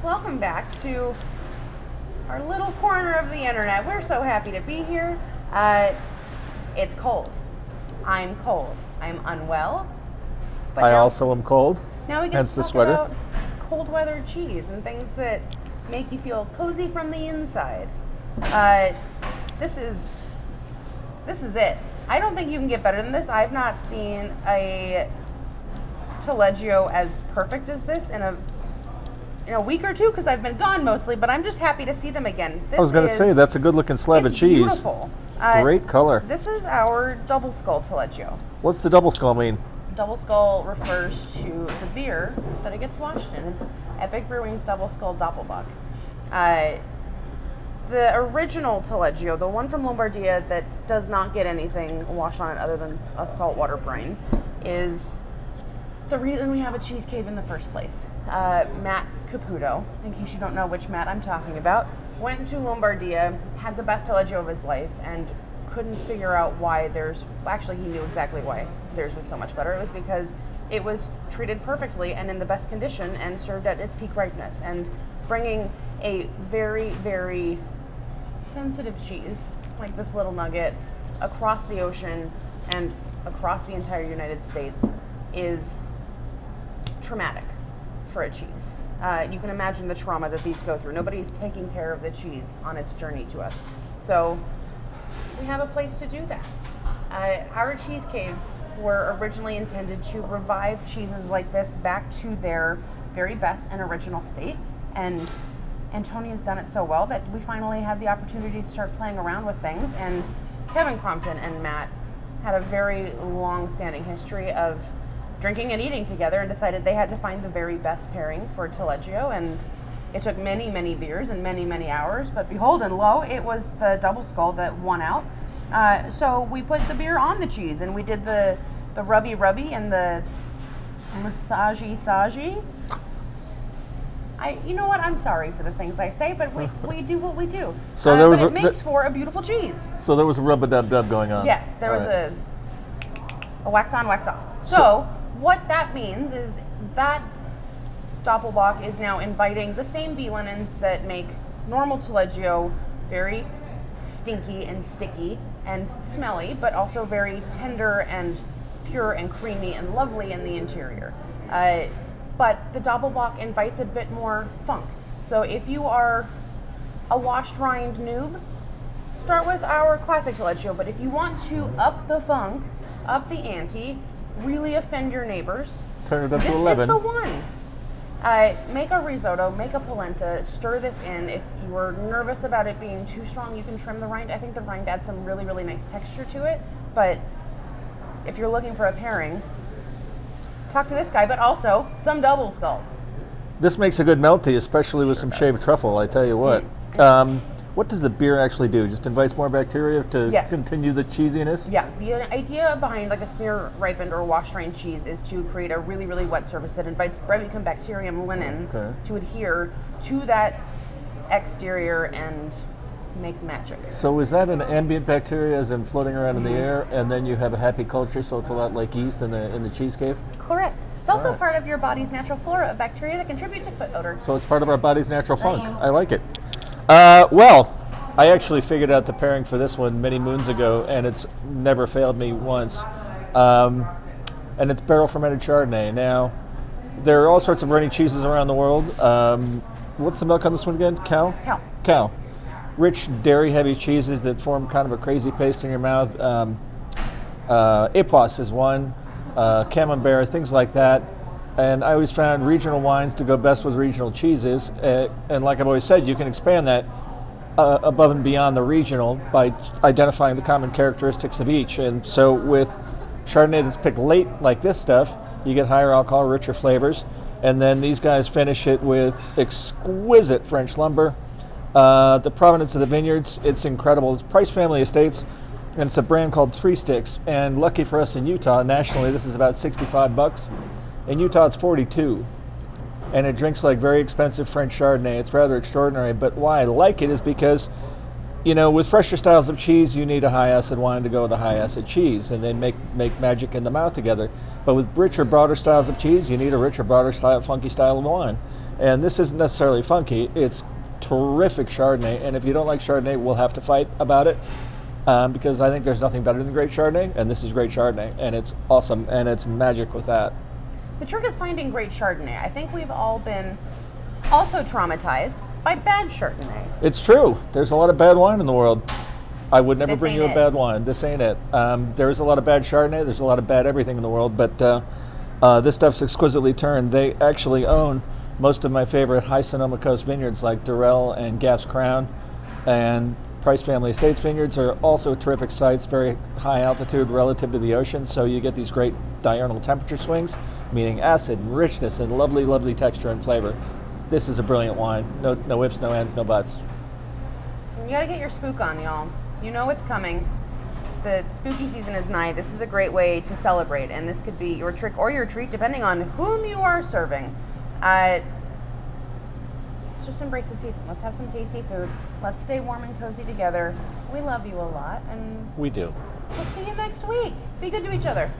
Welcome back to our little corner of the internet. We're so happy to be here. It's cold. I'm cold. I'm unwell. But I also am cold. now we get hence to the talk sweater. about cold weather cheese and things that make you feel cozy from the inside. This is it. I don't think you can get better than this. I've not seen a Taleggio as perfect as this in a week or two because I've been gone mostly, but I'm just happy to see them again. I was going to say, that's a good looking slab of cheese. Beautiful. Great color. This is our double skull Taleggio. What's the double skull mean? Double skull refers to the beer that it gets washed in. It's Epic Brewing's Double Skull Doppelbock. The original Taleggio, the one from Lombardia that does not get anything washed on it other than a saltwater brine, is the reason we have a cheese cave in the first place. Matt Caputo, in case you don't know which Matt I'm talking about, went to Lombardia, had the best Taleggio of his life, and couldn't figure out why actually he knew exactly why theirs was so much better. It was because it was treated perfectly and in the best condition and served at its peak ripeness. And bringing a very, very sensitive cheese, like this little nugget, across the ocean and across the entire United States is traumatic for a cheese. You can imagine the trauma that these go through. Nobody's taking care of the cheese on its journey to us. So we have a place to do that. Our cheese caves were originally intended to revive cheeses like this back to their very best and original state. And Tony has done it so well that we finally had the opportunity to start playing around with things. And Kevin Crompton and Matt had a very long-standing history of drinking and eating together and decided they had to find the very best pairing for Taleggio. And it took many, many beers and many, many hours. But behold and lo, it was the double skull that won out. So we put the beer on the cheese and we did the rubby and the massagey. You know what? I'm sorry for the things I say, but we do what we do. So there was but it makes for a beautiful cheese. So there was a rub-a-dub-dub going on. Yes, there was a wax on, wax off. So what that means is that Doppelbock is now inviting the same bee linens that make normal Taleggio very stinky and sticky and smelly, but also very tender and pure and creamy and lovely in the interior. But the Doppelbock invites a bit more funk. So if you are a washed rind noob, start with our classic Taleggio. But if you want to up the funk, up the ante, really offend your neighbors, turn it up to this 11. is the one. Make a risotto, make a polenta, stir this in. If you are nervous about it being too strong, you can trim the rind. I think the rind adds some really, really nice texture to it. But if you're looking for a pairing, talk to this guy, but also some double skull. This makes a good melty, especially with some shaved truffle, I tell you what. What does the beer actually do? Just invites more bacteria to continue the cheesiness? Yeah, the idea behind like a smear ripened or washed rind cheese is to create a really, really wet surface that invites Brevicum linens to adhere to that exterior and make magic. So is that an ambient bacteria as in floating around in the air, and then you have a happy culture, so it's a lot like yeast in the cheese cave? Correct. It's also part of your body's natural flora of bacteria that contribute to foot odor. So it's part of our body's natural funk. I like it. Well, I actually figured out the pairing for this one many moons ago, and it's never failed me once. And it's barrel fermented Chardonnay. Now, there are all sorts of runny cheeses around the world. What's the milk on this one again? Cow? Cow. Rich dairy-heavy cheeses that form kind of a crazy paste in your mouth. Epoisse is one. Camembert, things like that. And I always found regional wines to go best with regional cheeses. And like I've always said, you can expand that above and beyond the regional by identifying the common characteristics of each. And so with Chardonnay that's picked late, like this stuff, you get higher alcohol, richer flavors. And then these guys finish it with exquisite French lumber. The provenance of the vineyards, it's incredible. It's Price Family Estates, and it's a brand called Three Sticks. And lucky for us in Utah, nationally, this is about $65. In Utah, it's 42. And it drinks like very expensive French Chardonnay. It's rather extraordinary. But why I like it is because, you know, with fresher styles of cheese, you need a high acid wine to go with a high acid cheese, and then make magic in the mouth together. But with richer, broader styles of cheese, you need a richer, broader style, funky style of wine. And this isn't necessarily funky. It's terrific Chardonnay. And if you don't like Chardonnay, we'll have to fight about it. Because I think there's nothing better than great Chardonnay, and this is great Chardonnay, and it's awesome, and it's magic with that. The trick is finding great Chardonnay. I think we've all been also traumatized by bad Chardonnay. It's true. There's a lot of bad wine in the world. I would never This bring ain't you a it. bad wine. This ain't it. There's a lot of bad Chardonnay. There's a lot of bad everything in the world, but this stuff's exquisitely turned. They actually own most of my favorite high Sonoma Coast vineyards like Durrell and Gaps Crown, and Price Family Estates vineyards are also terrific sites, very high altitude relative to the ocean, so you get these great diurnal temperature swings, meaning acid and richness and lovely, lovely texture and flavor. This is a brilliant wine. No ifs, no ands, no buts. You gotta get your spook on, y'all. You know it's coming. The spooky season is nigh. This is a great way to celebrate, and this could be your trick or your treat, depending on whom you are serving. Let's just embrace the season. Let's have some tasty food. Let's stay warm and cozy together. We love you a lot, and We do. we'll see you next week. Be good to each other.